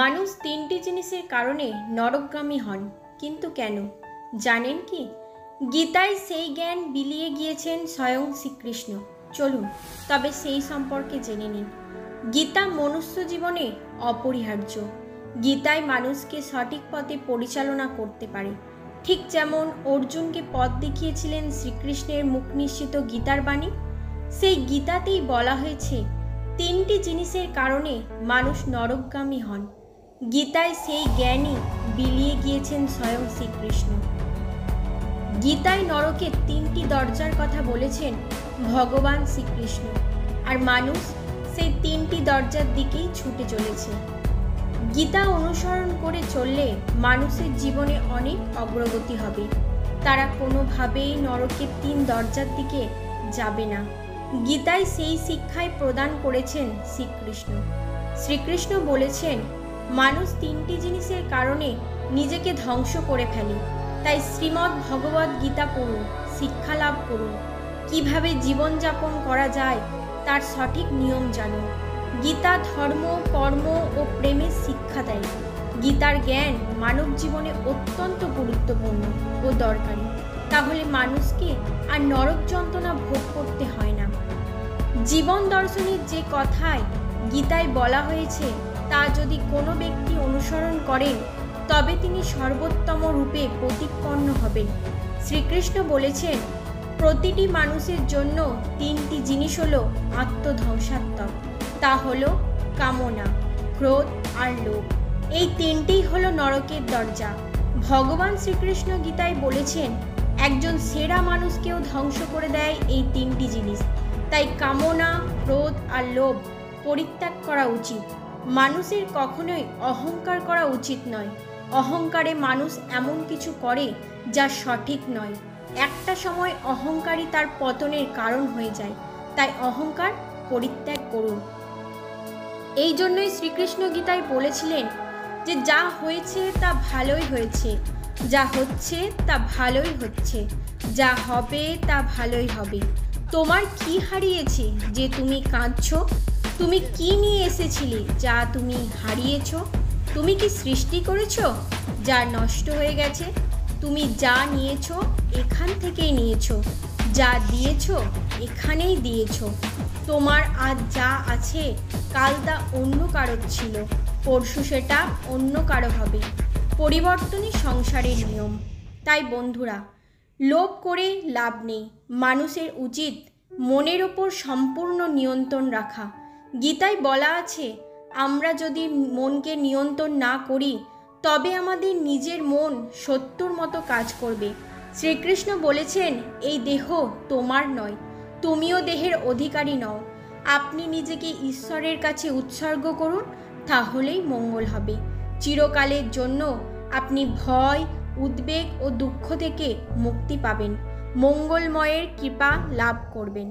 মানুষ তিনটি জিনিসের কারণে নরকগামী হন, কিন্তু কেন জানেন কি? গীতায় সেই জ্ঞান বিলিয়ে গিয়েছেন স্বয়ং শ্রীকৃষ্ণ। চলুন তবে সেই সম্পর্কে জেনে নিন। গীতা মনুষ্য জীবনে অপরিহার্য। গীতায় মানুষকে সঠিক পথে পরিচালনা করতে পারে, ঠিক যেমন অর্জুনকে পথ দেখিয়েছিলেন শ্রীকৃষ্ণের মুখ নিঃসৃত গীতার বাণী। সেই গীতাতেই বলা হয়েছে তিনটি জিনিসের কারণে মানুষ নরকগামী হন। গীতায় সেই জ্ঞানই বিলিয়ে গিয়েছেন স্বয়ং শ্রীকৃষ্ণ। গীতায় নরকের তিনটি দরজার কথা বলেছেন ভগবান শ্রীকৃষ্ণ, আর মানুষ সেই তিনটি দরজার দিকেই ছুটে চলেছে। গীতা অনুসরণ করে চললে মানুষের জীবনে অনেক অগ্রগতি হবে। তারা কোনোভাবেই নরকের তিন দরজার দিকে যাবে না। গীতায় সেই শিক্ষাই প্রদান করেছেন শ্রীকৃষ্ণ। শ্রীকৃষ্ণ বলেছেন, মানুষ তিনটি জিনিসের কারণে নিজেকে ধ্বংস করে ফেলে। তাই শ্রীমদ্ ভগবদ গীতা পড়ুন, শিক্ষা লাভ করুন। কিভাবে জীবনযাপন করা যায় তার সঠিক নিয়ম জানুন। গীতা ধর্ম, কর্ম ও প্রেমের শিক্ষা দেয়। গীতার জ্ঞান মানব জীবনে অত্যন্ত গুরুত্বপূর্ণ ও দরকারি। তাহলে মানুষকে আর নরক যন্ত্রণা ভোগ করতে হয় না। জীবন দর্শনের যে কথায় গীতায় বলা হয়েছে তা যদি কোনো ব্যক্তি অনুসরণ করেন তবে তিনি সর্বোত্তম রূপে প্রতিপন্ন হবেন। শ্রীকৃষ্ণ বলেছেন, প্রতিটি মানুষের জন্য তিনটি জিনিস হলো আত্মধ্বংসাত্মক। তা হলো কামনা, ক্রোধ আর লোভ। এই তিনটেই হলো নরকের দরজা। ভগবান শ্রীকৃষ্ণ গীতায় বলেছেন, একজন সেরা মানুষকেও ধ্বংস করে দেয় এই তিনটি জিনিস। তাই কামনা, ক্রোধ আর লোভ পরিত্যাগ করা উচিত। মানুষের কখনোই অহংকার করা উচিত নয়। অহংকারে মানুষ এমন কিছু করে যা সঠিক নয়। একটা সময় অহংকারই তার পতনের কারণ হয়ে যায়। তাই অহংকার পরিত্যাগ করুন। এই জন্যই শ্রীকৃষ্ণ গীতায় বলেছিলেন যে যা হয়েছে তা ভালোই হয়েছে, যা হচ্ছে তা ভালোই হচ্ছে, যা হবে তা ভালোই হবে। তোমার কি হারিয়েছে যে তুমি কাঁদছো? তুমি কি নিয়ে এসেছিলে যা তুমি হারিয়েছো? তুমি কি সৃষ্টি করেছো যা নষ্ট হয়ে গেছে? তুমি যা নিয়েছো এখান থেকেই নিয়েছো, যা দিয়েছো এখানেই দিয়েছো। তোমার আজ যা আছে কাল তা অন্য কারো ছিল, পরশু সেটা অন্য কারো হবে। পরিবর্তনই সংসারের নিয়ম। তাই বন্ধুরা, লোভ করে লাভ নেই। মানুষের উচিত মনের ওপর সম্পূর্ণ নিয়ন্ত্রণ রাখা। গীতায় বলা আছে, আমরা যদি মনকে নিয়ন্ত্রণ না করি তবে আমাদের নিজের মন শত্রুর মতো কাজ করবে। শ্রীকৃষ্ণ বলেছেন, এই দেহ তোমার নয়, তুমিও দেহের অধিকারী নও। আপনি নিজেকে ঈশ্বরের কাছে উৎসর্গ করুন, তাহলেই মঙ্গল হবে। চিরকালের জন্য আপনি ভয়, উদ্বেগ ও দুঃখ থেকে মুক্তি পাবেন। মঙ্গলময়ের কৃপা লাভ করবেন।